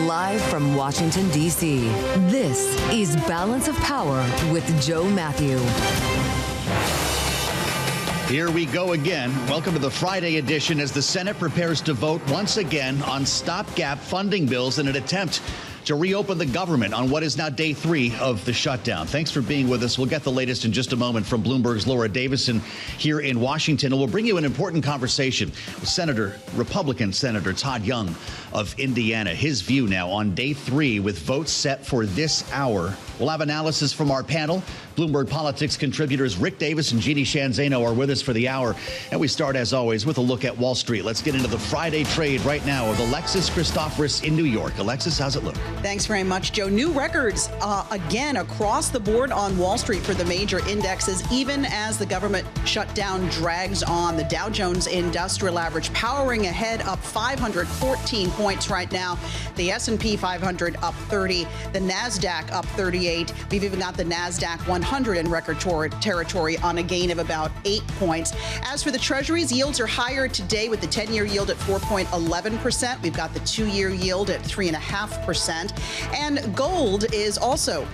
Live from Washington, D.C., this is Balance of Power with Joe Mathieu. Here we go again. Welcome to the Friday edition as the Senate prepares to vote once again on stopgap funding bills in an attempt to reopen the government on what is now day 3 of the shutdown. Thanks for being with us. We'll get the latest in just a moment from Bloomberg's Laura Davison here in Washington. And we'll bring you an important conversation with Republican Senator Todd Young of Indiana. His view now on day 3 with votes set for this hour. We'll have analysis from our panel. Bloomberg Politics contributors Rick Davis and Jeanne Zaino are with us for the hour. And we start, as always, with a look at Wall Street. Let's get into the Friday trade right now with Alexis Christoforous in New York. Alexis, how's it look? Thanks very much, Joe. New records again across the board on Wall Street for the major indexes, even as the government shutdown drags on. The Dow Jones Industrial Average powering ahead, up 514 points right now. The S&P 500 up 30. The NASDAQ up 38. We've even got the NASDAQ 100 in record territory on a gain of about 8 points. As for the treasuries, yields are higher today with the 10-year yield at 4.11%. We've got the 2-year yield at 3.5%. And gold is also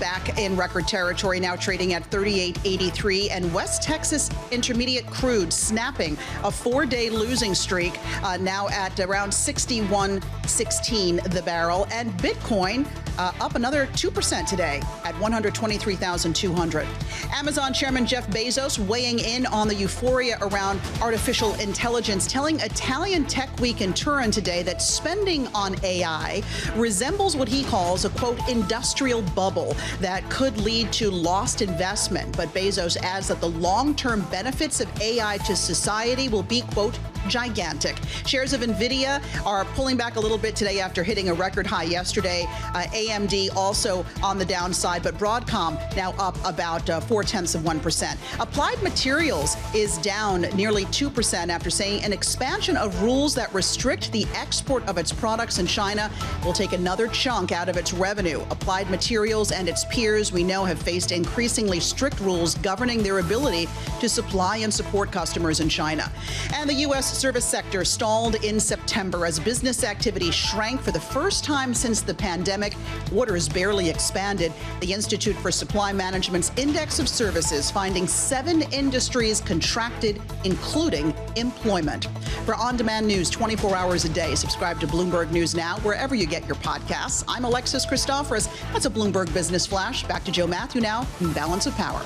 back in record territory, now trading at $38.83. And West Texas Intermediate crude snapping a 4-day losing streak, now at around $61.16 the barrel. And Bitcoin up another 2% today at $123,200. Amazon Chairman Jeff Bezos weighing in on the euphoria around artificial intelligence, telling Italian Tech Week in Turin today that spending on AI resembles what he calls a, quote, industrial bubble that could lead to lost investment. But Bezos adds that the long-term benefits of AI to society will be, quote, gigantic. Shares of NVIDIA are pulling back a little bit today after hitting a record high yesterday. AMD also on the downside, but Broadcom now up about 0.4%. Applied Materials is down nearly 2% after saying an expansion of rules that restrict the export of its products in China will take another chunk out of its revenue. Applied Materials and its peers, we know, have faced increasingly strict rules governing their ability to supply and support customers in China. And the U.S. service sector stalled in September as business activity shrank for the first time since the pandemic. Orders barely expanded. The Institute for Supply Management's Index of Services finding 7 industries contracted, including employment. For on-demand news 24 hours a day, subscribe to Bloomberg News Now wherever you get your podcasts. I'm Alexis Christoforous. That's a Bloomberg Business Flash. Back to Joe Mathieu now in Balance of Power.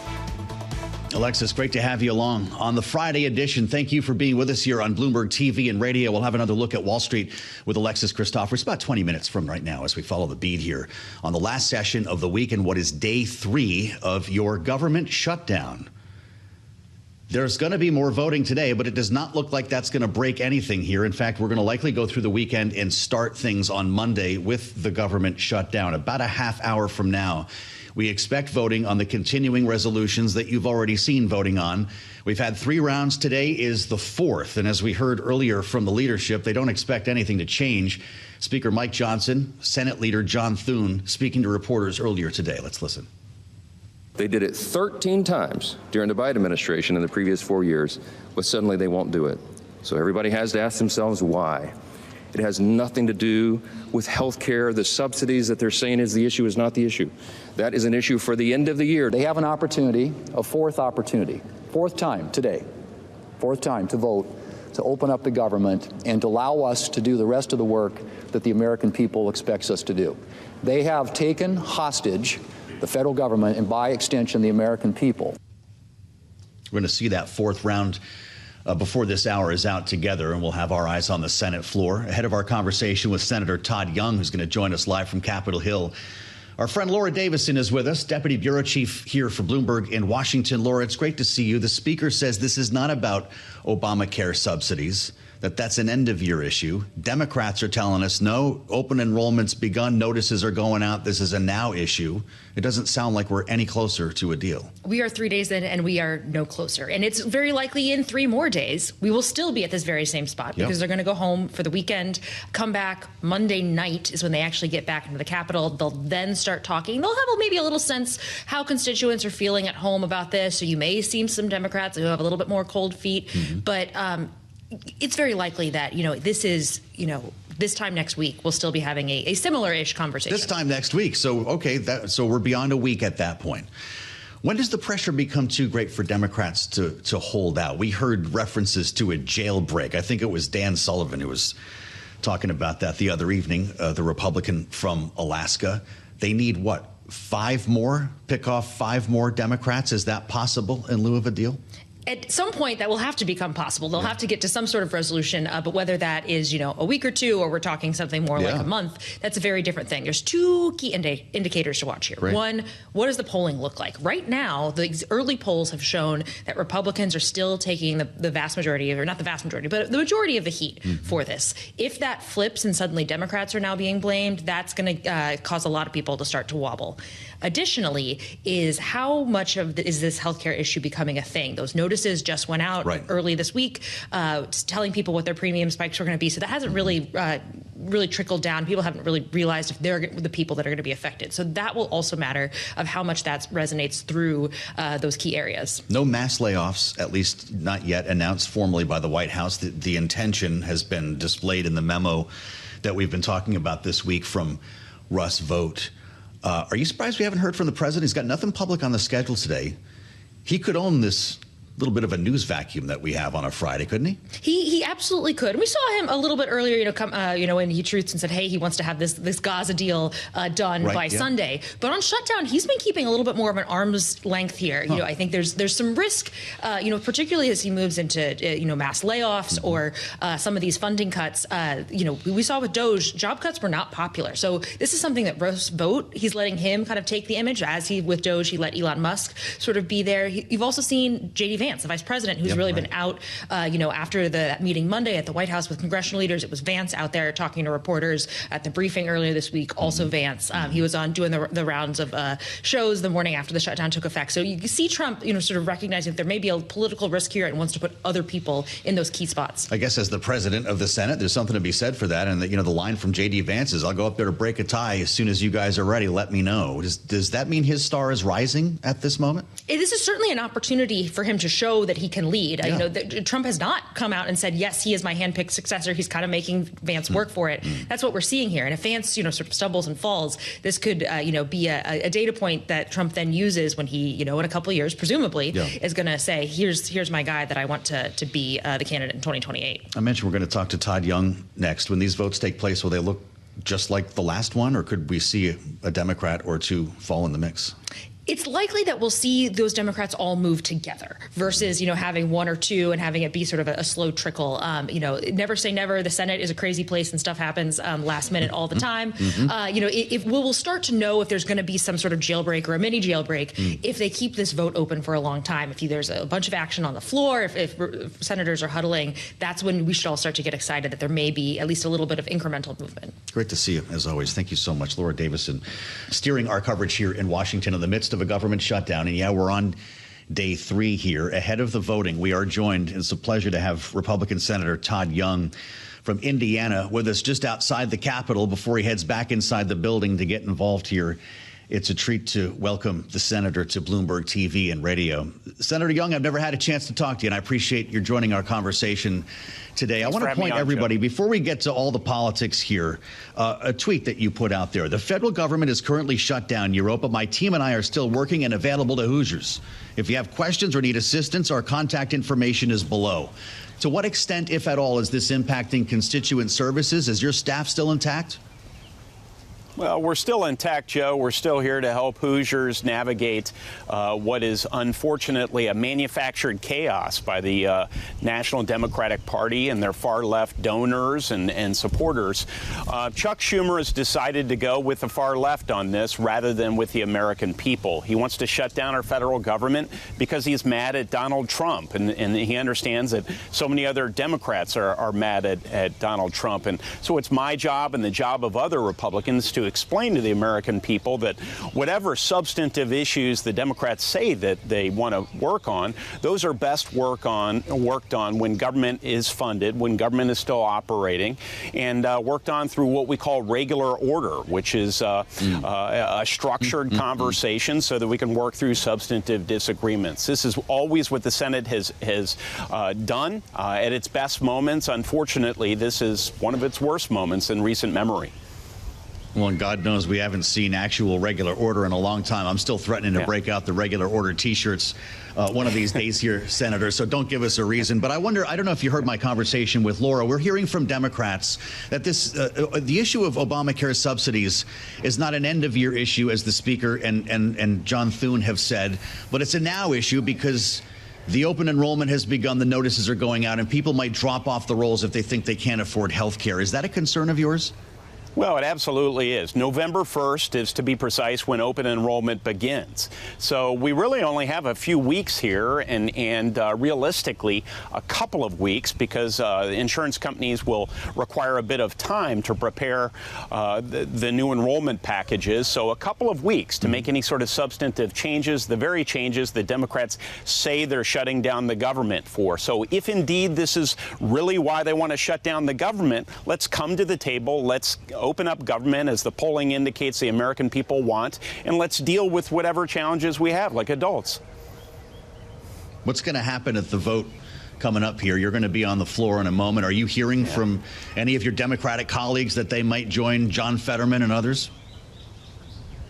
Alexis, great to have you along on the Friday edition. Thank you for being with us here on Bloomberg TV and radio. We'll have another look at Wall Street with Alexis Christoforous about 20 minutes from right now as we follow the beat here on the last session of the week and what is day 3 of your government shutdown. There's going to be more voting today, but it does not look like that's going to break anything here. In fact, we're going to likely go through the weekend and start things on Monday with the government shutdown. About a half hour from now, we expect voting on the continuing resolutions that you've already seen voting on. We've had 3 rounds. Today is the 4th. And as we heard earlier from the leadership, they don't expect anything to change. Speaker Mike Johnson, Senate Leader John Thune speaking to reporters earlier today. Let's listen. They did it 13 times during the Biden administration in the previous 4 years, but suddenly they won't do it. So everybody has to ask themselves why. It has nothing to do with health care. The subsidies that they're saying is the issue is not the issue. That is an issue for the end of the year. They have an opportunity, a 4th opportunity, 4th time today, 4th time to vote, to open up the government and to allow us to do the rest of the work that the American people expects us to do. They have taken hostage the federal government and, by extension, the American people. We're going to see that 4th round before this hour is out together, and we'll have our eyes on the Senate floor. Ahead of our conversation with Senator Todd Young, who's going to join us live from Capitol Hill, our friend Laura Davison is with us, Deputy Bureau Chief here for Bloomberg in Washington. Laura, it's great to see you. The Speaker says this is not about Obamacare subsidies, that's an end-of-year issue. Democrats are telling us, no, open enrollment's begun, notices are going out, this is a now issue. It doesn't sound like we're any closer to a deal. We are 3 days in, and we are no closer. And it's very likely in 3 more days, we will still be at this very same spot because they're going to go home for the weekend, come back Monday night is when they actually get back into the Capitol. They'll then start talking. They'll have maybe a little sense how constituents are feeling at home about this. So you may see some Democrats who have a little bit more cold feet But it's very likely that, this time next week, we'll still be having a similar-ish conversation. This time next week. So, okay, so we're beyond a week at that point. When does the pressure become too great for Democrats to hold out? We heard references to a jailbreak. I think it was Dan Sullivan who was talking about that the other evening, the Republican from Alaska. They need what? 5 more? Pick off 5 more Democrats? Is that possible in lieu of a deal? At some point, that will have to become possible. They'll have to get to some sort of resolution. But whether that is, a week or 2, or we're talking something more like a month, that's a very different thing. There's 2 key indicators to watch here. Right. One, what does the polling look like? Right now, the early polls have shown that Republicans are still taking the vast majority, or not the vast majority, but the majority of the heat for this. If that flips and suddenly Democrats are now being blamed, that's going to cause a lot of people to start to wobble. Additionally, is how much of is this healthcare issue becoming a thing? Those notices just went out early this week, telling people what their premium spikes were going to be. So that hasn't really trickled down. People haven't really realized if they're the people that are going to be affected. So that will also matter of how much that resonates through those key areas. No mass layoffs, at least not yet announced formally by the White House. The intention has been displayed in the memo that we've been talking about this week from Russ Vought. Are you surprised we haven't heard from the president? He's got nothing public on the schedule today. He could own this little bit of a news vacuum that we have on a Friday, couldn't he? He absolutely could. And we saw him a little bit earlier, when he truths and said, hey, he wants to have this Gaza deal done by Sunday. But on Shutdown, he's been keeping a little bit more of an arm's length here. I think there's some risk, particularly as he moves into, mass layoffs or some of these funding cuts. We saw with Doge, job cuts were not popular. So this is something that Russ Vought, he's letting him kind of take the image. As with Doge, he let Elon Musk sort of be there. You've also seen J.D. Vance, the vice president, who's really been out, after that meeting Monday at the White House with congressional leaders. It was Vance out there talking to reporters at the briefing earlier this week. Also Vance. He was on doing the rounds of shows the morning after the shutdown took effect. So you see Trump, sort of recognizing that there may be a political risk here and wants to put other people in those key spots. I guess as the president of the Senate, there's something to be said for that. And the line from J.D. Vance is, I'll go up there to break a tie as soon as you guys are ready. Let me know. Does that mean his star is rising at this moment? This is certainly an opportunity for him to show that he can lead. Trump has not come out and said, yes, he is my handpicked successor. He's kind of making Vance work for it. That's what we're seeing here. And if Vance, sort of stumbles and falls, this could, be a data point that Trump then uses when he, in a couple of years, presumably, is going to say, here's my guy that I want to be the candidate in 2028. I mentioned we're going to talk to Todd Young next. When these votes take place, will they look just like the last one, or could we see a Democrat or 2 fall in the mix? It's likely that we'll see those Democrats all move together versus, having 1 or 2 and having it be sort of a slow trickle. Never say never. The Senate is a crazy place and stuff happens last minute all the time. If we'll start to know if there's going to be some sort of jailbreak or a mini jailbreak if they keep this vote open for a long time. If there's a bunch of action on the floor, if senators are huddling, that's when we should all start to get excited that there may be at least a little bit of incremental movement. Great to see you, as always. Thank you so much. Laura Davison, steering our coverage here in Washington in the midst of a government shutdown. And we're on day 3 here. Ahead of the voting, we are joined. It's a pleasure to have Republican Senator Todd Young from Indiana with us just outside the Capitol before he heads back inside the building to get involved here. It's a treat to welcome the senator to Bloomberg TV and radio. Senator Young, I've never had a chance to talk to you, and I appreciate your joining our conversation today. I want to point everybody, before we get to all the politics here, a tweet that you put out there. The federal government is currently shut down in Europe, but my team and I are still working and available to Hoosiers. If you have questions or need assistance, our contact information is below. To what extent, if at all, is this impacting constituent services? Is your staff still intact? Well, we're still intact, Joe. We're still here to help Hoosiers navigate what is unfortunately a manufactured chaos by the National Democratic Party and their far-left donors and supporters. Chuck Schumer has decided to go with the far left on this rather than with the American people. He wants to shut down our federal government because he's mad at Donald Trump, and he understands that so many other Democrats are mad at Donald Trump. And so it's my job and the job of other Republicans to explain to the American people that whatever substantive issues the Democrats say that they want to work on, those are best worked on when government is funded, when government is still operating, and worked on through what we call regular order, which is a structured conversation so that we can work through substantive disagreements. This is always what the Senate has done at its best moments. Unfortunately, this is one of its worst moments in recent memory. Well, and God knows we haven't seen actual regular order in a long time. I'm still threatening to break out the regular order T-shirts one of these days here, Senator, so don't give us a reason. But I wonder, I don't know if you heard my conversation with Laura. We're hearing from Democrats that this the issue of Obamacare subsidies is not an end-of-year issue, as the Speaker and John Thune have said, but it's a now issue because the open enrollment has begun, the notices are going out, and people might drop off the rolls if they think they can't afford health care. Is that a concern of yours? Well, it absolutely is. November 1st is, to be precise, when open enrollment begins. So we really only have a few weeks here and realistically a couple of weeks because insurance companies will require a bit of time to prepare the new enrollment packages. So a couple of weeks to make any sort of substantive changes, the very changes that Democrats say they're shutting down the government for. So if indeed this is really why they want to shut down the government, let's come to the table. Let's open up government as the polling indicates the American people want, and let's deal with whatever challenges we have like adults. What's going to happen at the vote coming up here? You're going to be on the floor in a moment. Are you hearing from any of your Democratic colleagues that they might join John Fetterman and others?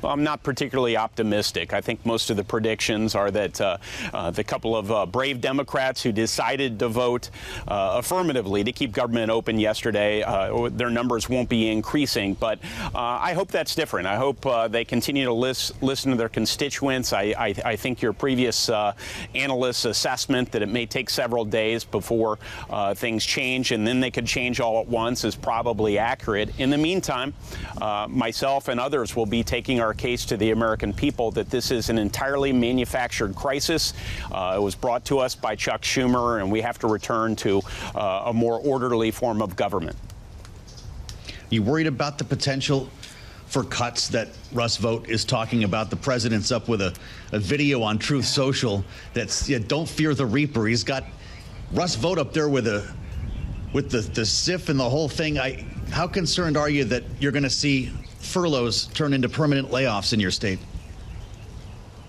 Well, I'm not particularly optimistic. I think most of the predictions are that the couple of brave Democrats who decided to vote affirmatively to keep government open yesterday, their numbers won't be increasing. But I hope that's different. I hope they continue to listen to their constituents. I think your previous analyst's assessment that it may take several days before things change and then they could change all at once is probably accurate. In the meantime, myself and others will be taking our case to the American people that this is an entirely manufactured crisis. It was brought to us by Chuck Schumer, and we have to return to a more orderly form of government. You worried about the potential for cuts that Russ Vought is talking about? The president's up with a video on Truth Social that's don't fear the Reaper. He's got Russ Vought up there with the SIF and the whole thing. How concerned are you that you're going to see furloughs turn into permanent layoffs in your state?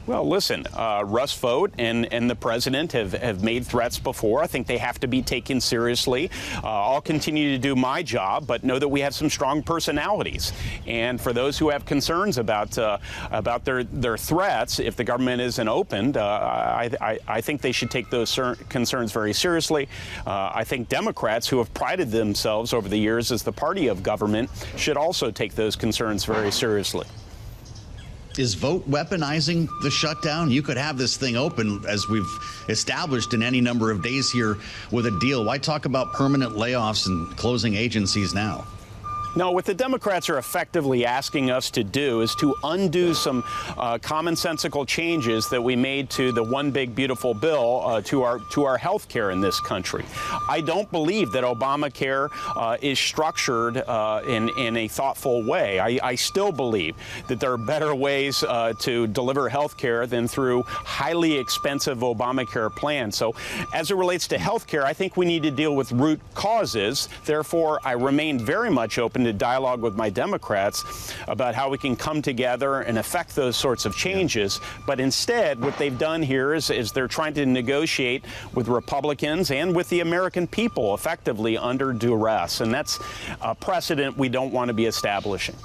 Well, listen, Russ Vought and the president have made threats before. I think they have to be taken seriously. I'll continue to do my job, but know that we have some strong personalities. And for those who have concerns about their threats, if the government isn't opened, I think they should take those concerns very seriously. I think Democrats, who have prided themselves over the years as the party of government, should also take those concerns very seriously. Is Vought weaponizing the shutdown? You could have this thing open, as we've established, in any number of days here with a deal. Why talk about permanent layoffs and closing agencies now? No, what the Democrats are effectively asking us to do is to undo some commonsensical changes that we made to the One Big Beautiful Bill to our health care in this country. I don't believe that Obamacare is structured in a thoughtful way. I still believe that there are better ways to deliver health care than through highly expensive Obamacare plans. So as it relates to health care, I think we need to deal with root causes. Therefore, I remain very much open to dialogue with my Democrats about how we can come together and affect those sorts of changes. But instead, what they've done here is they're trying to negotiate with Republicans and with the American people effectively under duress. And that's a precedent we don't want to be establishing.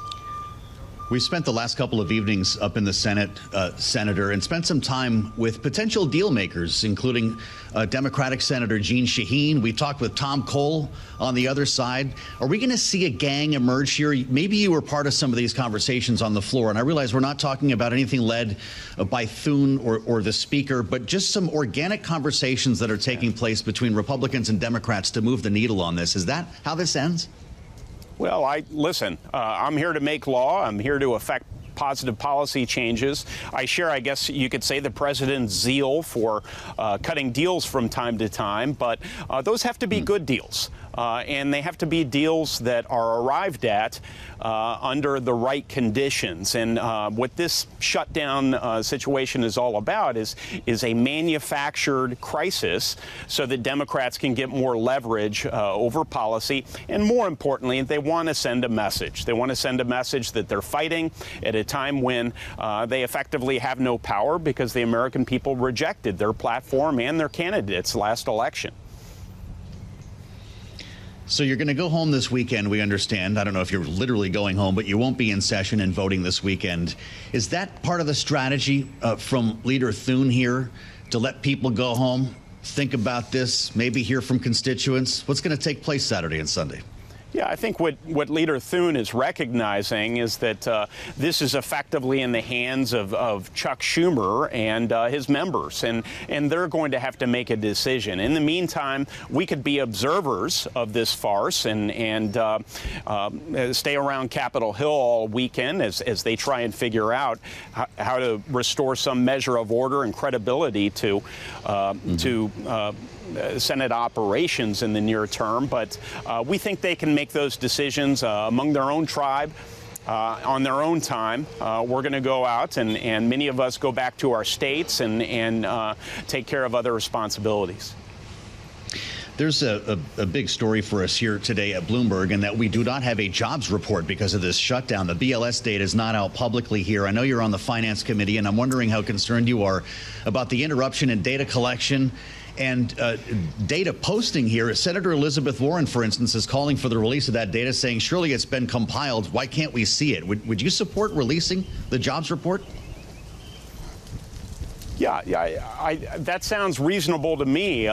We spent the last couple of evenings up in the Senate, Senator, and spent some time with potential deal makers, including Democratic Senator Jeanne Sheehan. We talked with Tom Cole on the other side. Are we going to see a gang emerge here? Maybe you were part of some of these conversations on the floor, and I realize we're not talking about anything led by Thune or the Speaker, but just some organic conversations that are taking place between Republicans and Democrats to move the needle on this. Is that how this ends? Well, listen, I'm here to make law. I'm here to affect positive policy changes. I share, I guess you could say, the president's zeal for cutting deals from time to time, but those have to be good deals. And they have to be deals that are arrived at under the right conditions. And what this shutdown situation is all about is a manufactured crisis so that Democrats can get more leverage over policy. And more importantly, they want to send a message. They want to send a message that they're fighting at a time when they effectively have no power because the American people rejected their platform and their candidates last election. So you're going to go home this weekend, we understand. I don't know if you're literally going home, but you won't be in session and voting this weekend. Is that part of the strategy from Leader Thune here to let people go home, think about this, maybe hear from constituents? What's going to take place Saturday and Sunday? Yeah, I think what Leader Thune is recognizing is that this is effectively in the hands of Chuck Schumer and his members, and they're going to have to make a decision. In the meantime, we could be observers of this farce and stay around Capitol Hill all weekend as they try and figure out how to restore some measure of order and credibility to Senate operations in the near term, but we think they can make those decisions among their own tribe on their own time. We're going to go out and many of us go back to our states and take care of other responsibilities. There's a big story for us here today at Bloomberg, in that we do not have a jobs report because of this shutdown. The BLS data is not out publicly here. I know you're on the Finance Committee, and I'm wondering how concerned you are about the interruption in data collection and data posting here. Senator Elizabeth Warren, for instance, is calling for the release of that data, saying, surely it's been compiled. Why can't we see it? Would you support releasing the jobs report? Yeah, that sounds reasonable to me.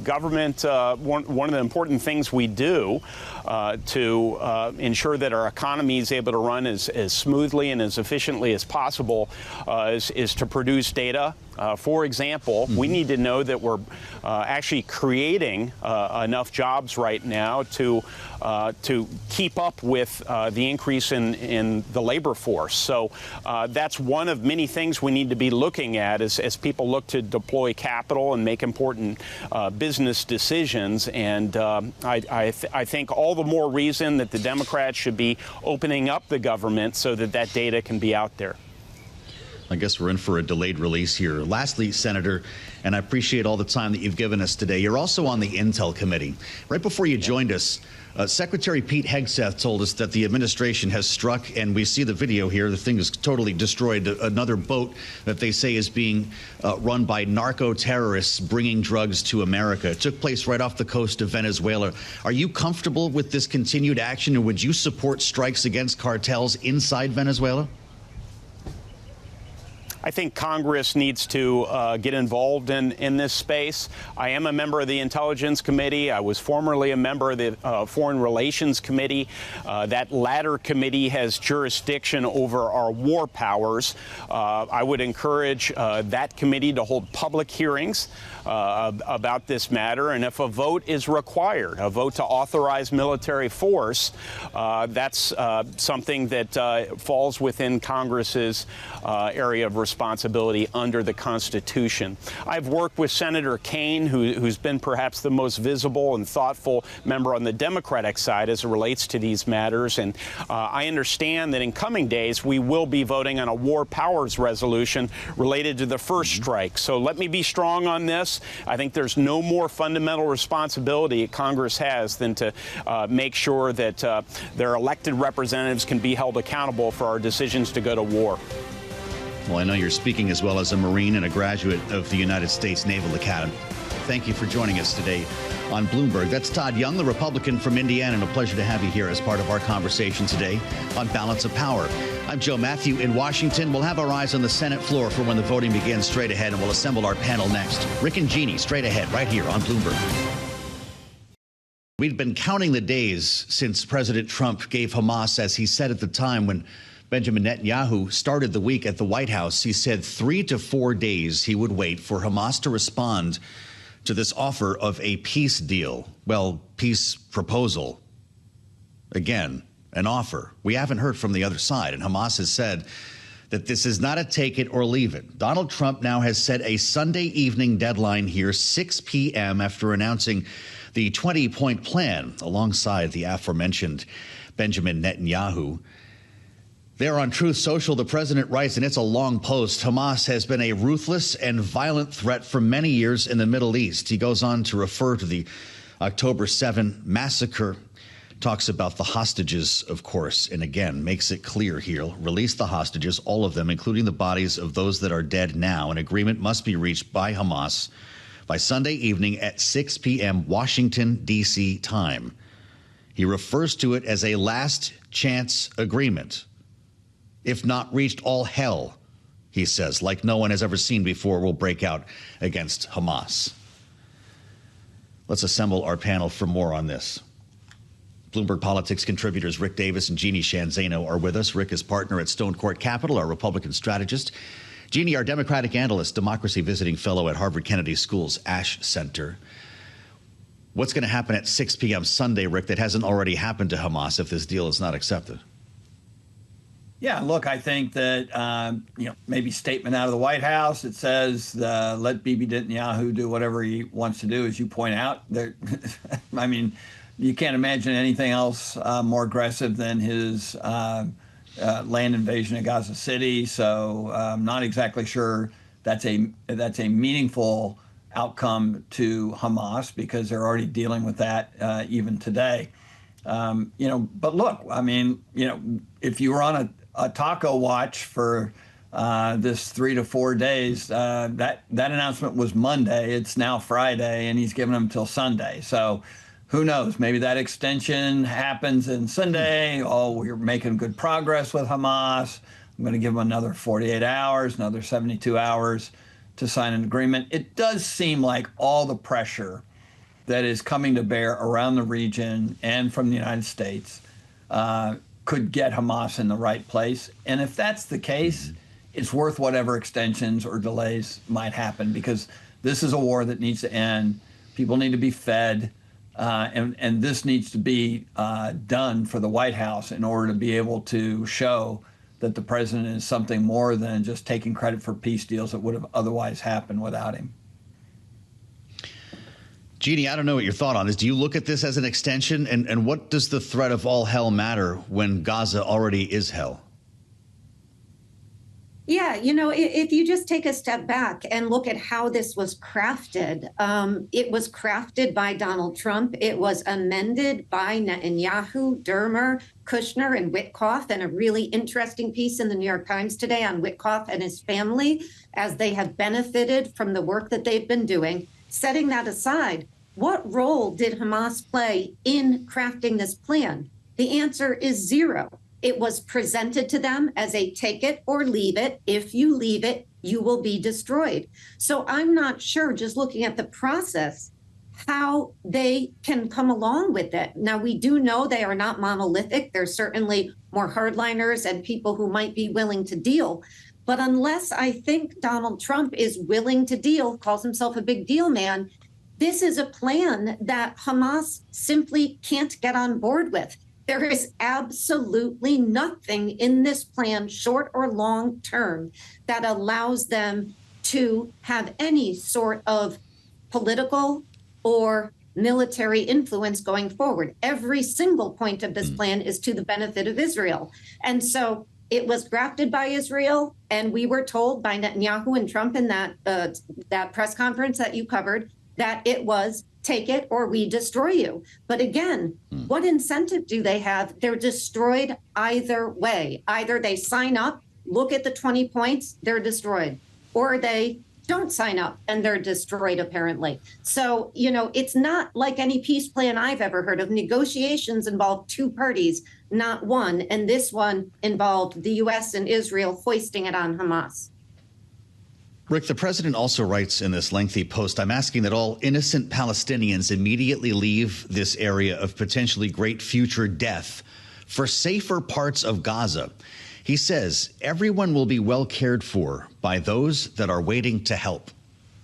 Government, one of the important things we do to ensure that our economy is able to run as smoothly and as efficiently as possible is to produce data. For example, we need to know that we're actually creating enough jobs right now to keep up with the increase in the labor force. So that's one of many things we need to be looking at as people look to deploy capital and make important business decisions. And I think all the more reason that the Democrats should be opening up the government so that that data can be out there. I guess we're in for a delayed release here. Lastly, Senator, and I appreciate all the time that you've given us today, you're also on the Intel Committee. Right before you joined us, Secretary Pete Hegseth told us that the administration has struck, and we see the video here, the thing is totally destroyed, another boat that they say is being run by narco-terrorists bringing drugs to America. It took place right off the coast of Venezuela. Are you comfortable with this continued action, and would you support strikes against cartels inside Venezuela? I think Congress needs to get involved in this space. I am a member of the Intelligence Committee. I was formerly a member of the Foreign Relations Committee. That latter committee has jurisdiction over our war powers. I would encourage that committee to hold public hearings about this matter. And if a vote is required, a vote to authorize military force, that's something that falls within Congress's area of responsibility under the Constitution. I've worked with Senator Kaine, who's been perhaps the most visible and thoughtful member on the Democratic side as it relates to these matters. And I understand that in coming days, we will be voting on a war powers resolution related to the first strike. So let me be strong on this. I think there's no more fundamental responsibility Congress has than to make sure that their elected representatives can be held accountable for our decisions to go to war. Well, I know you're speaking as well as a Marine and a graduate of the United States Naval Academy. Thank you for joining us today on Bloomberg. That's Todd Young, the Republican from Indiana, and a pleasure to have you here as part of our conversation today on Balance of Power. I'm Joe Mathieu in Washington. We'll have our eyes on the Senate floor for when the voting begins straight ahead, and we'll assemble our panel next. Rick and Jeanne straight ahead right here on Bloomberg. We'd been counting the days since President Trump gave Hamas, as he said at the time when Benjamin Netanyahu started the week at the White House, he said 3 to 4 days he would wait for Hamas to respond to this offer of a peace deal. Well, peace proposal. Again, an offer. We haven't heard from the other side, and Hamas has said that this is not a take it or leave it. Donald Trump now has set a Sunday evening deadline here, 6 p.m., after announcing the 20-point plan alongside the aforementioned Benjamin Netanyahu. There on Truth Social, the president writes, and it's a long post, Hamas has been a ruthless and violent threat for many years in the Middle East. He goes on to refer to the October 7 massacre, talks about the hostages, of course, and again, makes it clear here, release the hostages, all of them, including the bodies of those that are dead now. An agreement must be reached by Hamas by Sunday evening at 6 p.m. Washington, D.C. time. He refers to it as a last chance agreement. If not reached, all hell, he says, like no one has ever seen before, will break out against Hamas. Let's assemble our panel for more on this. Bloomberg Politics contributors Rick Davis and Jeanne Zaino are with us. Rick is partner at Stonecourt Capital, our Republican strategist. Jeanne, our Democratic analyst, democracy visiting fellow at Harvard Kennedy School's Ash Center. What's going to happen at 6 p.m. Sunday, Rick, that hasn't already happened to Hamas if this deal is not accepted? Yeah, look, I think that, maybe statement out of the White House that says let Bibi Netanyahu do whatever he wants to do, as you point out. I mean, you can't imagine anything else more aggressive than his land invasion of Gaza City. So I'm not exactly sure that's a meaningful outcome to Hamas, because they're already dealing with that even today. But look, I mean, if you were on a taco watch for this 3 to 4 days, that announcement was Monday. It's now Friday, and he's given them till Sunday. So who knows? Maybe that extension happens in Sunday. Oh, we're making good progress with Hamas. I'm going to give them another 48 hours, another 72 hours to sign an agreement. It does seem like all the pressure that is coming to bear around the region and from the United States could get Hamas in the right place. And if that's the case, it's worth whatever extensions or delays might happen, because this is a war that needs to end. People need to be fed. And this needs to be done for the White House in order to be able to show that the president is something more than just taking credit for peace deals that would have otherwise happened without him. Jeanne, I don't know what your thought on this. Do you look at this as an extension? And what does the threat of all hell matter when Gaza already is hell? Yeah, if you just take a step back and look at how this was crafted, it was crafted by Donald Trump. It was amended by Netanyahu, Dermer, Kushner, and Witkoff, and a really interesting piece in the New York Times today on Witkoff and his family, as they have benefited from the work that they've been doing. Setting that aside, what role did Hamas play in crafting this plan? The answer is zero. It was presented to them as a take it or leave it. If you leave it, you will be destroyed. So I'm not sure, just looking at the process, how they can come along with it. Now, we do know they are not monolithic. There's certainly more hardliners and people who might be willing to deal. But unless I think Donald Trump is willing to deal, calls himself a big deal man, this is a plan that Hamas simply can't get on board with. There is absolutely nothing in this plan, short or long term, that allows them to have any sort of political or military influence going forward. Every single point of this plan is to the benefit of Israel. And so it was drafted by Israel, and we were told by Netanyahu and Trump in that press conference that you covered that it was take it or we destroy you. But again, what incentive do they have? They're destroyed either way. Either they sign up, look at the 20 points, they're destroyed, or they don't sign up and they're destroyed, apparently. So, it's not like any peace plan I've ever heard of. Negotiations involve two parties, not one. And this one involved the U.S. and Israel hoisting it on Hamas. Rick, the president also writes in this lengthy post, I'm asking that all innocent Palestinians immediately leave this area of potentially great future death for safer parts of Gaza. He says everyone will be well cared for by those that are waiting to help.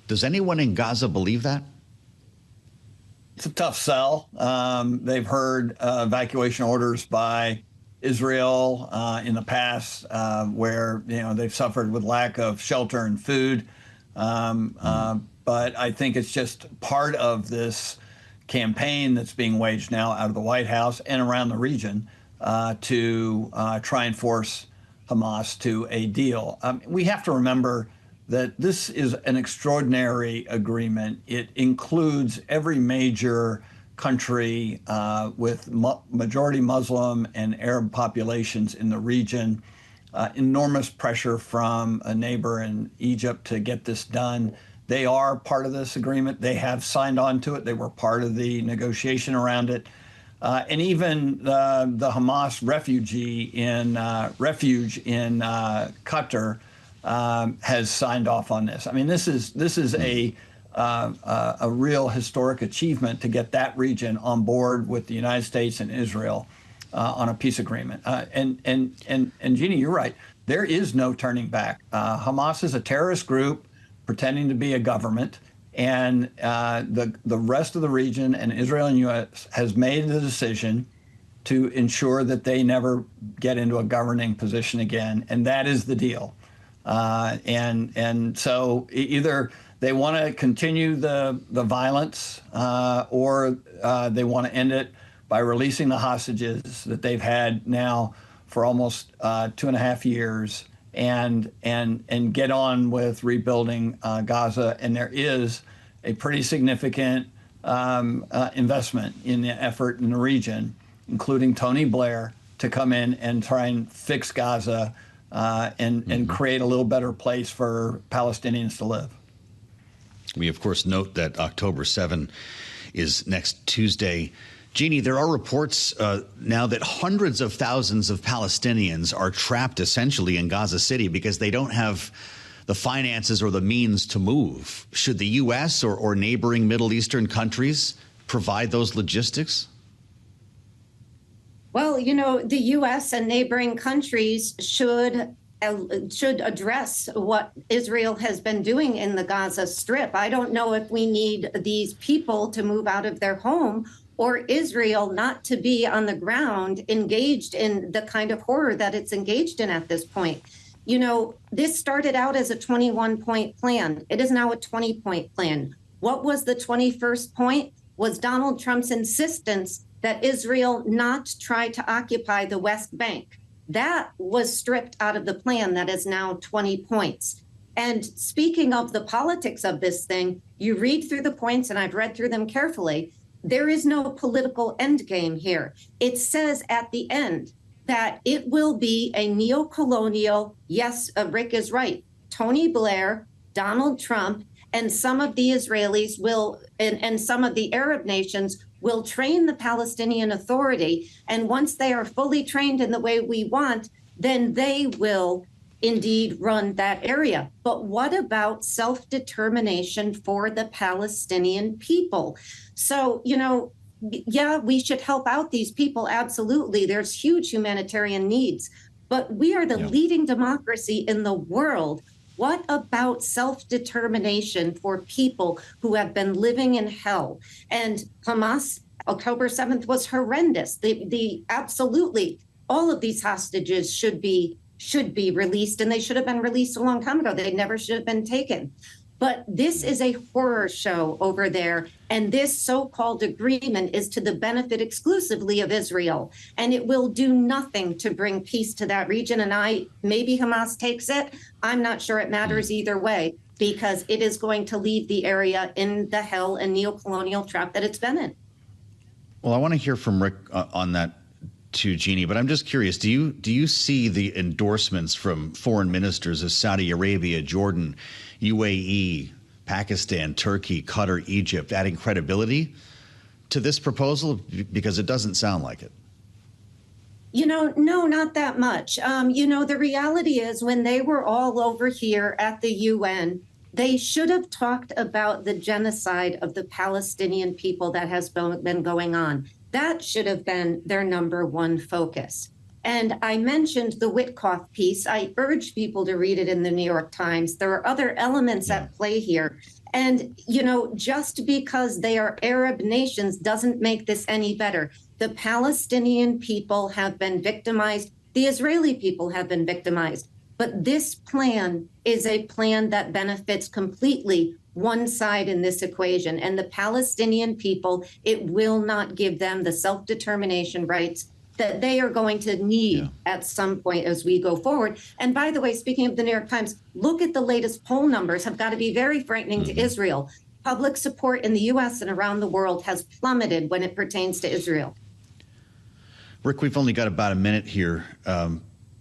Does anyone in Gaza believe that? It's a tough sell. They've heard evacuation orders by Israel in the past, where they've suffered with lack of shelter and food. But I think it's just part of this campaign that's being waged now out of the White House and around the region to try and force Hamas to a deal. We have to remember that this is an extraordinary agreement. It includes every major country with majority Muslim and Arab populations in the region. Enormous pressure from a neighbor in Egypt to get this done. They are part of this agreement. They have signed on to it. They were part of the negotiation around it. And even the Hamas refuge in Qatar has signed off on this. I mean, this is a real historic achievement to get that region on board with the United States and Israel on a peace agreement. And Jeanne, you're right. There is no turning back. Hamas is a terrorist group pretending to be a government, and the rest of the region and Israel and U.S. has made the decision to ensure that they never get into a governing position again, and that is the deal. And so either they want to continue the violence, or they want to end it by releasing the hostages that they've had now for almost 2.5 years, and get on with rebuilding Gaza. And there is a pretty significant investment in the effort in the region, including Tony Blair, to come in and try and fix Gaza and create a little better place for Palestinians to live. We, of course, note that October 7 is next Tuesday. Jeanne, there are reports now that hundreds of thousands of Palestinians are trapped essentially in Gaza City because they don't have the finances or the means to move. Should the U.S. or neighboring Middle Eastern countries provide those logistics? Well, the U.S. and neighboring countries should address what Israel has been doing in the Gaza Strip. I don't know if we need these people to move out of their home or Israel not to be on the ground engaged in the kind of horror that it's engaged in at this point. This started out as a 21-point plan. It is now a 20-point plan. What was the 21st point? Was Donald Trump's insistence that Israel not try to occupy the West Bank. That was stripped out of the plan. That is now 20 points. And speaking of the politics of this thing, you read through the points, and I've read through them carefully. There is no political endgame here. It says at the end that it will be a neo-colonial, yes, Rick is right, Tony Blair, Donald Trump, and some of the Israelis will, and some of the Arab nations will train the Palestinian Authority. And once they are fully trained in the way we want, then they will indeed run that area. But what about self-determination for the Palestinian people? So, yeah, we should help out these people. Absolutely. There's huge humanitarian needs, but we are the leading democracy in the world. What about self-determination for people who have been living in hell? And Hamas, October 7th was horrendous. The absolutely all of these hostages should be released, and they should have been released a long time ago. They never should have been taken. But this is a horror show over there. And this so-called agreement is to the benefit exclusively of Israel. And it will do nothing to bring peace to that region. And maybe Hamas takes it. I'm not sure it matters either way, because it is going to leave the area in the hell and neocolonial trap that it's been in. Well, I want to hear from Rick on that too, Jeanne, but I'm just curious, do you see the endorsements from foreign ministers of Saudi Arabia, Jordan, UAE, Pakistan, Turkey, Qatar, Egypt adding credibility to this proposal? Because it doesn't sound like it. No, not that much. The reality is when they were all over here at the UN, they should have talked about the genocide of the Palestinian people that has been going on. That should have been their number one focus. And I mentioned the Witkoff piece. I urge people to read it in the New York Times. There are other elements at play here. And, you know, just because they are Arab nations doesn't make this any better. The Palestinian people have been victimized. The Israeli people have been victimized. But this plan is a plan that benefits completely one side in this equation. And the Palestinian people, it will not give them the self-determination rights that they are going to need at some point as we go forward. And by the way, speaking of the New York Times, look at the latest poll numbers, have got to be very frightening to Israel. Public support in the U.S. and around the world has plummeted when it pertains to Israel. Rick, we've only got about a minute here.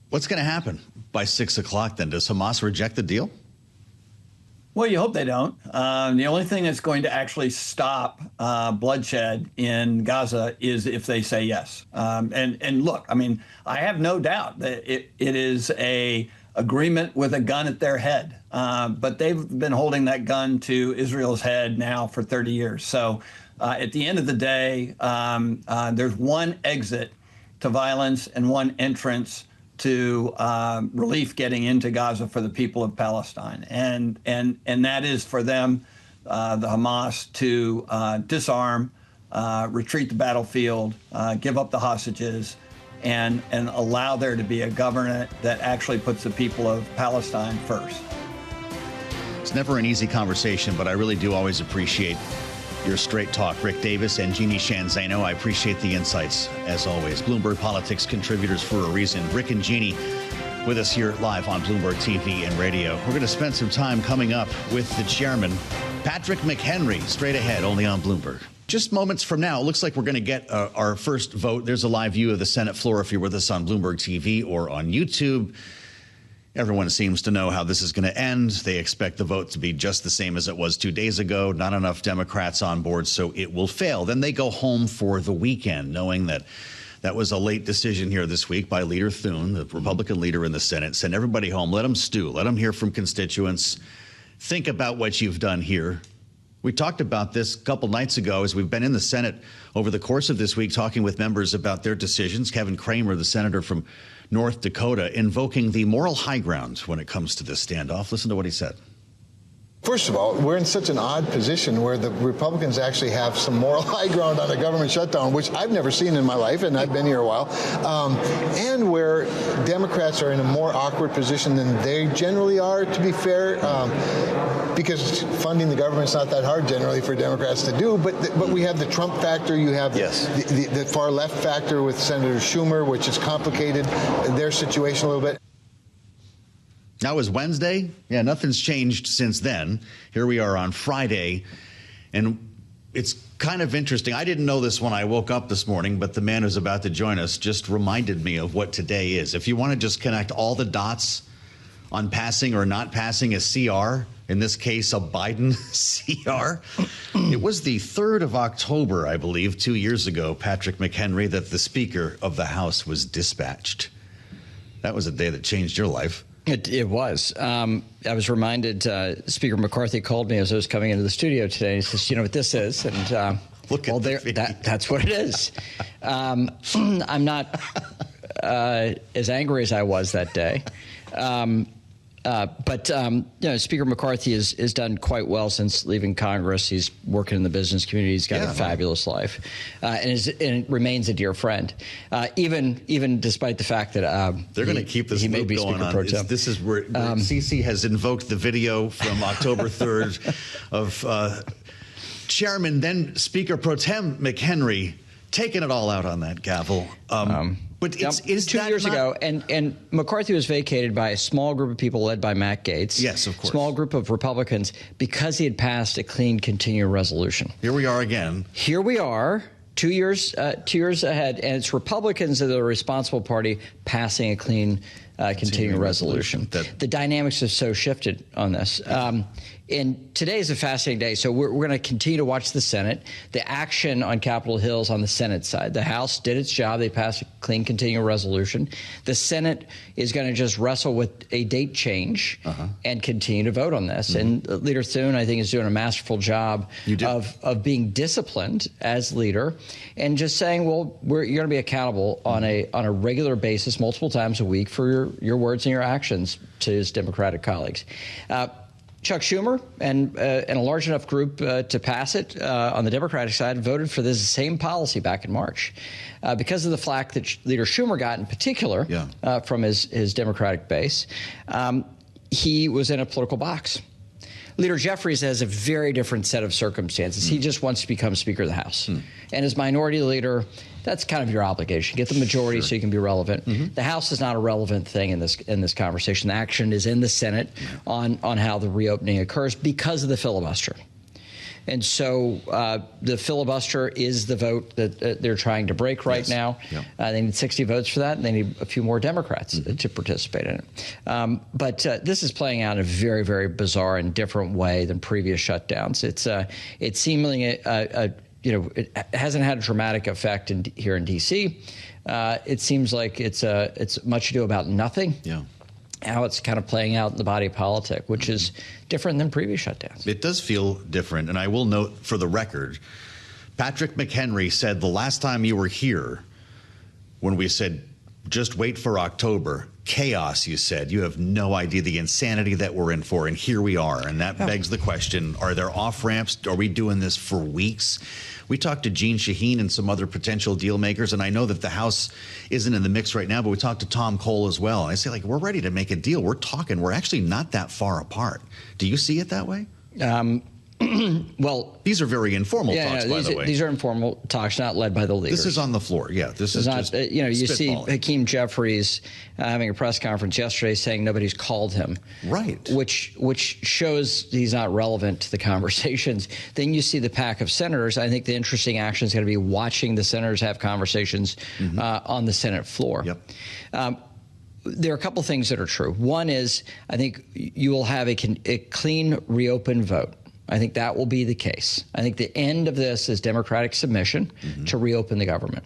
What's going to happen by 6 o'clock then? Does Hamas reject the deal? Well, you hope they don't. The only thing that's going to actually stop bloodshed in Gaza is if they say yes. And look, I mean, I have no doubt that it is a agreement with a gun at their head. But they've been holding that gun to Israel's head now for 30 years. So at the end of the day, there's one exit to violence and one entrance to relief getting into Gaza for the people of Palestine. And that is for them, the Hamas, to disarm, retreat the battlefield, give up the hostages, and allow there to be a government that actually puts the people of Palestine first. It's never an easy conversation, but I really do always appreciate your straight talk. Rick Davis and Jeanne Zaino, I appreciate the insights, as always. Bloomberg Politics contributors for a reason. Rick and Jeanne with us here live on Bloomberg TV and radio. We're going to spend some time coming up with the chairman, Patrick McHenry, straight ahead, only on Bloomberg. Just moments from now, it looks like we're going to get our first vote. There's a live view of the Senate floor if you're with us on Bloomberg TV or on YouTube. Everyone seems to know how this is going to end. They expect the vote to be just the same as it was 2 days ago. Not enough Democrats on board, so it will fail. Then they go home for the weekend, knowing that that was a late decision here this week by Leader Thune, the Republican leader in the Senate. Send everybody home. Let them stew. Let them hear from constituents. Think about what you've done here. We talked about this a couple nights ago as we've been in the Senate over the course of this week talking with members about their decisions. Kevin Cramer, the senator from North Dakota, invoking the moral high ground when it comes to this standoff. Listen to what he said. First of all, we're in such an odd position where the Republicans actually have some moral high ground on a government shutdown, which I've never seen in my life, and I've been here a while, and where Democrats are in a more awkward position than they generally are, to be fair, because funding the government's not that hard generally for Democrats to do, but we have the Trump factor, you have the far left factor with Senator Schumer, which has complicated their situation a little bit. That was Wednesday. Yeah, nothing's changed since then. Here we are on Friday, and it's kind of interesting. I didn't know this when I woke up this morning, but the man who's about to join us just reminded me of what today is. If you want to just connect all the dots on passing or not passing a CR, in this case, a Biden CR, it was the 3rd of October, I believe, 2 years ago, Patrick McHenry, that the Speaker of the House was dispatched. That was a day that changed your life. It was. I was reminded, Speaker McCarthy called me as I was coming into the studio today. He says, you know what this is? And look at that's what it is. I'm not as angry as I was that day. But you know, Speaker McCarthy has done quite well since leaving Congress. He's working in the business community. He's got a fabulous life, and remains a dear friend. Even despite the fact that they're going to keep this loop going on. This is where CC has invoked the video from October 3rd of Chairman, then Speaker Pro Tem McHenry taking it all out on that gavel. But it's 2 years ago, and McCarthy was vacated by a small group of people led by Matt Gaetz. Yes, of course. Small group of Republicans because he had passed a clean continuing resolution. Here we are again. Here we are, 2 years ahead, and it's Republicans that are the responsible party passing a clean continuing resolution. The dynamics have so shifted on this. And today is a fascinating day. So we're going to continue to watch the Senate. The action on Capitol Hill is on the Senate side. The House did its job. They passed a clean continuing resolution. The Senate is going to just wrestle with a date change and continue to vote on this. And Leader Thune, I think, is doing a masterful job of being disciplined as leader and just saying, well, you're going to be accountable on a regular basis, multiple times a week for your words and your actions to his Democratic colleagues. Chuck Schumer and a large enough group to pass it on the Democratic side voted for this same policy back in March. Because of the flack that Leader Schumer got in particular from his Democratic base, he was in a political box. Leader Jeffries has a very different set of circumstances. He just wants to become Speaker of the House. And as Minority Leader, that's kind of your obligation. Get the majority so you can be relevant. The House is not a relevant thing in this conversation. The action is in the Senate on how the reopening occurs because of the filibuster. And so the filibuster is the vote that they're trying to break right now. They need 60 votes for that, and they need a few more Democrats to participate in it. But this is playing out in a very, very bizarre and different way than previous shutdowns. It's seemingly it hasn't had a dramatic effect here in D.C. It seems like it's much ado about nothing. How it's kind of playing out in the body politic, which is different than previous shutdowns. It does feel different. And I will note for the record, Patrick McHenry said the last time you were here, when we said, just wait for October, chaos, you said. You have no idea the insanity that we're in for. And here we are. And that begs the question, are there off-ramps? Are we doing this for weeks? We talked to Jeanne, Sheehan, and some other potential deal makers, and I know that the House isn't in the mix right now, but we talked to Tom Cole as well. And I say, we're ready to make a deal. We're talking. We're actually not that far apart. Do you see it that way? Well, these are very informal talks, by the way. These are informal talks, not led by the leaders. This is on the floor. This is not. Just you see Hakeem Jeffries having a press conference yesterday saying nobody's called him. Right. Which shows he's not relevant to the conversations. Then you see the pack of senators. I think the interesting action is going to be watching the senators have conversations on the Senate floor. There are a couple things that are true. One is I think you will have a clean reopen vote. I think that will be the case. I think the end of this is Democratic submission to reopen the government.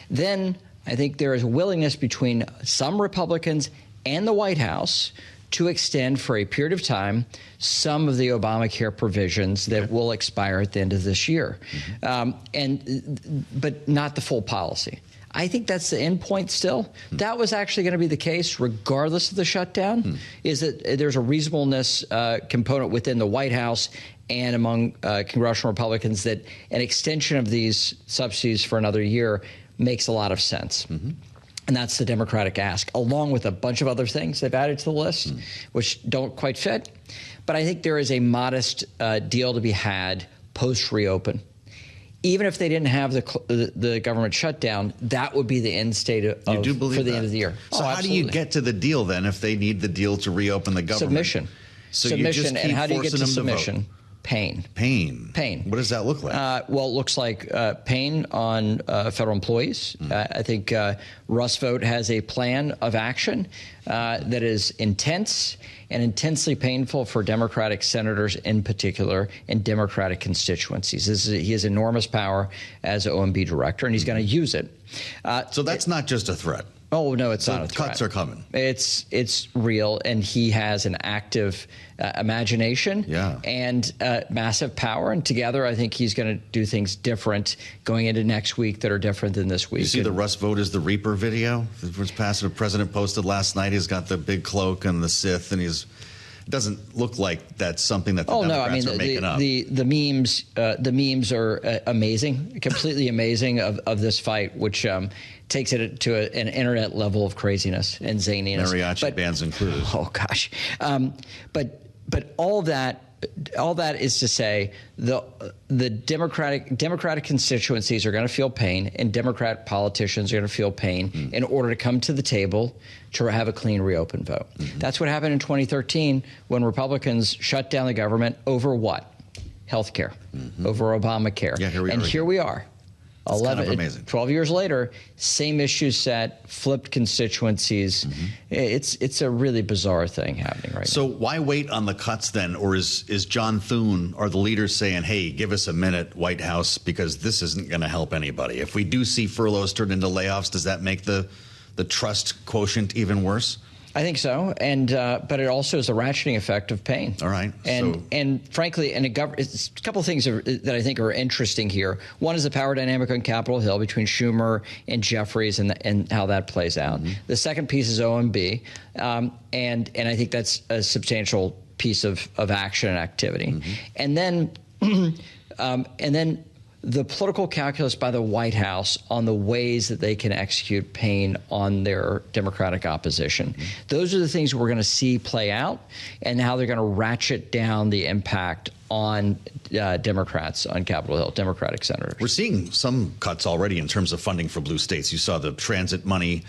Then I think there is a willingness between some Republicans and the White House to extend for a period of time some of the Obamacare provisions that will expire at the end of this year, but not the full policy. I think that's the end point still. That was actually going to be the case regardless of the shutdown, is that there's a reasonableness component within the White House and among congressional Republicans that an extension of these subsidies for another year makes a lot of sense. And that's the Democratic ask, along with a bunch of other things they've added to the list, which don't quite fit. But I think there is a modest deal to be had post-reopen. Even if they didn't have the government shutdown, that would be the end state for the end of the year. So how do you get to the deal then if they need the deal to reopen the government? Submission. So submission. And how do you get to submission? Pain. What does that look like? Well, it looks like pain on federal employees. I think Russ Vogt has a plan of action that is intense and intensely painful for Democratic senators in particular and Democratic constituencies. He has enormous power as OMB director, and he's going to use it. So that's not just a threat. Oh, no, it's not a threat. Cuts are coming. It's real, and he has an active imagination and massive power. And together, I think he's going to do things different going into next week that are different than this week. You see the Russ Vogt is the Reaper video? The president posted last night. He's got the big cloak and the Sith, and it doesn't look like that's something that the Democrats are making up. The memes are amazing, completely amazing of this fight, which takes it to an internet level of craziness and zaniness. Mariachi bands included. Oh gosh, but all that is to say the Democratic constituencies are going to feel pain, and Democrat politicians are going to feel pain in order to come to the table to have a clean reopen vote. That's what happened in 2013 when Republicans shut down the government over what? Health care, over Obamacare. Here we are. 12 years later, same issue set, flipped constituencies. It's a really bizarre thing happening right now. So why wait on the cuts then? Or is John Thune or the leaders saying, hey, give us a minute, White House, because this isn't going to help anybody? If we do see furloughs turn into layoffs, does that make the trust quotient even worse? I think so, and but it also is a ratcheting effect of pain. All right, and frankly, it's a couple of things that I think are interesting here. One is the power dynamic on Capitol Hill between Schumer and Jeffries, and how that plays out. The second piece is OMB, and I think that's a substantial piece of action and activity. And then the political calculus by the White House on the ways that they can execute pain on their Democratic opposition. Those are the things we're going to see play out, and how they're going to ratchet down the impact on Democrats on Capitol Hill, Democratic senators. We're seeing some cuts already in terms of funding for blue states. You saw the transit money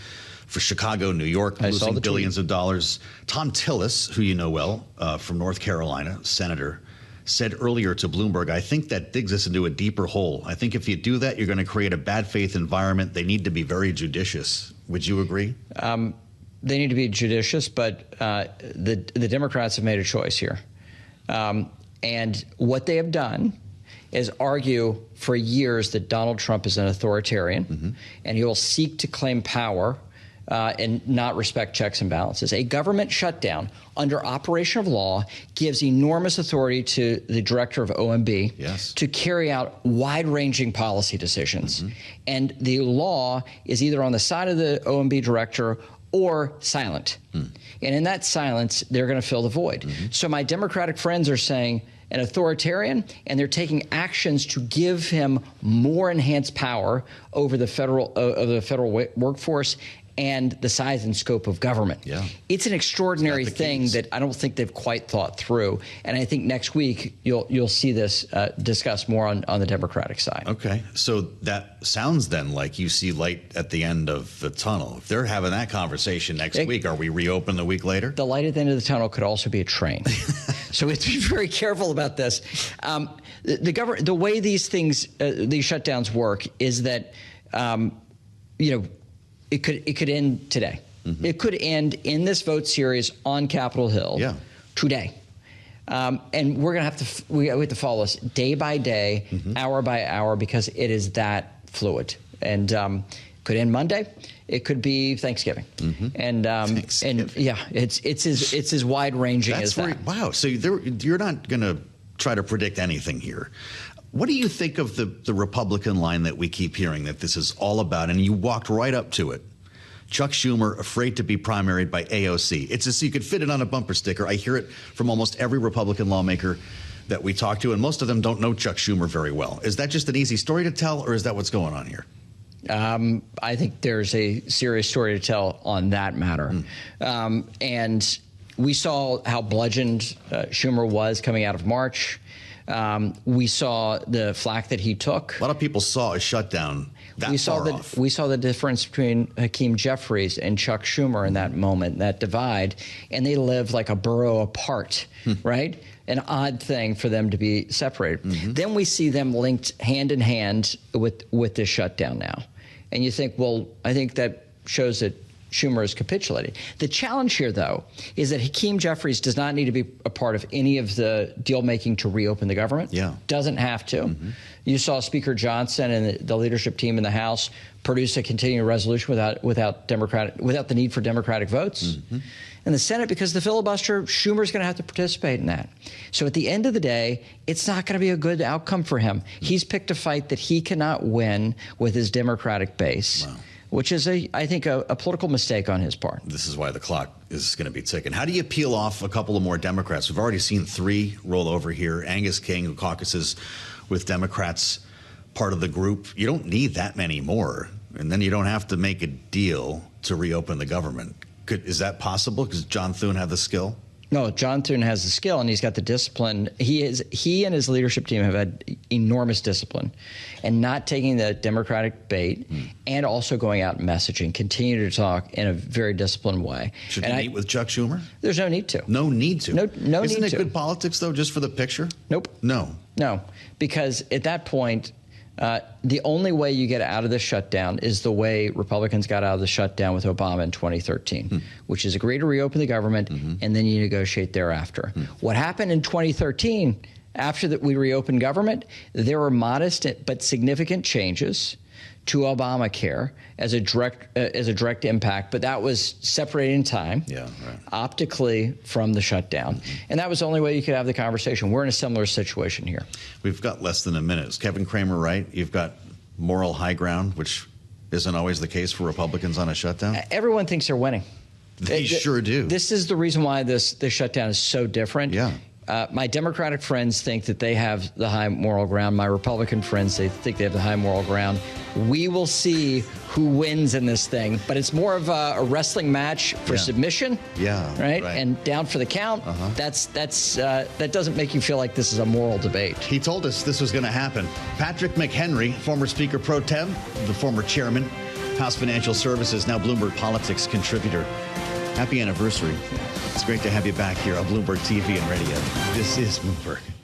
for Chicago, New York, losing billions of dollars. Tom Tillis, who you know well, from North Carolina, senator, said earlier to Bloomberg, I think that digs us into a deeper hole. I think if you do that, you're going to create a bad faith environment. They need to be very judicious. Would you agree? They need to be judicious, but the Democrats have made a choice here. And what they have done is argue for years that Donald Trump is an authoritarian, and he will seek to claim power and not respect checks and balances. A government shutdown under operation of law gives enormous authority to the director of OMB to carry out wide-ranging policy decisions. And the law is either on the side of the OMB director or silent. And in that silence, they're going to fill the void. So my Democratic friends are saying an authoritarian, and they're taking actions to give him more enhanced power over the federal workforce and the size and scope of government. It's an extraordinary thing that I don't think they've quite thought through. And I think next week you'll see this discussed more on the Democratic side. Okay, so that sounds then like you see light at the end of the tunnel. If they're having that conversation next week, are we reopened a week later? The light at the end of the tunnel could also be a train. So we have to be very careful about this. The way these things, these shutdowns work is that, it could end today. It could end in this vote series on Capitol Hill today. And we're going to we have to follow this day by day, hour by hour, because it is that fluid. And could end Monday. It could be Thanksgiving. And it's as wide ranging as that. Wow. So you're not going to try to predict anything here. What do you think of the Republican line that we keep hearing that this is all about? And you walked right up to it. Chuck Schumer afraid to be primaried by AOC. It's as you could fit it on a bumper sticker. I hear it from almost every Republican lawmaker that we talk to, and most of them don't know Chuck Schumer very well. Is that just an easy story to tell, or is that what's going on here? I think there's a serious story to tell on that matter. And we saw how bludgeoned Schumer was coming out of March. We saw the flack that he took. A lot of people saw a shutdown we saw the difference between Hakeem Jeffries and Chuck Schumer in that moment, that divide, and they live like a borough apart, right? An odd thing for them to be separated. Then we see them linked hand in hand with this shutdown now. And you think, well, I think that shows that Schumer has capitulated. The challenge here, though, is that Hakeem Jeffries does not need to be a part of any of the deal-making to reopen the government. Doesn't have to. You saw Speaker Johnson and the leadership team in the House produce a continuing resolution without the need for Democratic votes. In the Senate, because the filibuster, Schumer's going to have to participate in that. So at the end of the day, it's not going to be a good outcome for him. He's picked a fight that he cannot win with his Democratic base. Which is, I think, a political mistake on his part. This is why the clock is going to be ticking. How do you peel off a couple of more Democrats? We've already seen 3 roll over here. Angus King, who caucuses with Democrats, part of the group. You don't need that many more. And then you don't have to make a deal to reopen the government. Is that possible? Does John Thune have the skill? No, John Thune has the skill, and he's got the discipline. He and his leadership team have had enormous discipline, and not taking the Democratic bait, and also going out and messaging, continue to talk in a very disciplined way. Should you meet with Chuck Schumer? There's no need to. No need to. No need to. Isn't it good politics, though, just for the picture? Nope. No, because at that point, the only way you get out of the shutdown is the way Republicans got out of the shutdown with Obama in 2013, which is agree to reopen the government, and then you negotiate thereafter. What happened in 2013, after that we reopened government, there were modest but significant changes to Obamacare as a direct impact, but that was separated in time, optically from the shutdown. And that was the only way you could have the conversation. We're in a similar situation here. We've got less than a minute. Is Kevin Cramer right? You've got moral high ground, which isn't always the case for Republicans on a shutdown? Everyone thinks they're winning. They sure do. This is the reason why this shutdown is so different. Yeah. My Democratic friends think that they have the high moral ground. My Republican friends, they think they have the high moral ground. We will see who wins in this thing, but it's more of a wrestling match for submission. Yeah. Right? And down for the count. That doesn't make you feel like this is a moral debate. He told us this was going to happen. Patrick McHenry, former Speaker Pro Tem, the former Chairman, House Financial Services, now Bloomberg Politics contributor. Happy anniversary. It's great to have you back here on Bloomberg TV and radio. This is Bloomberg.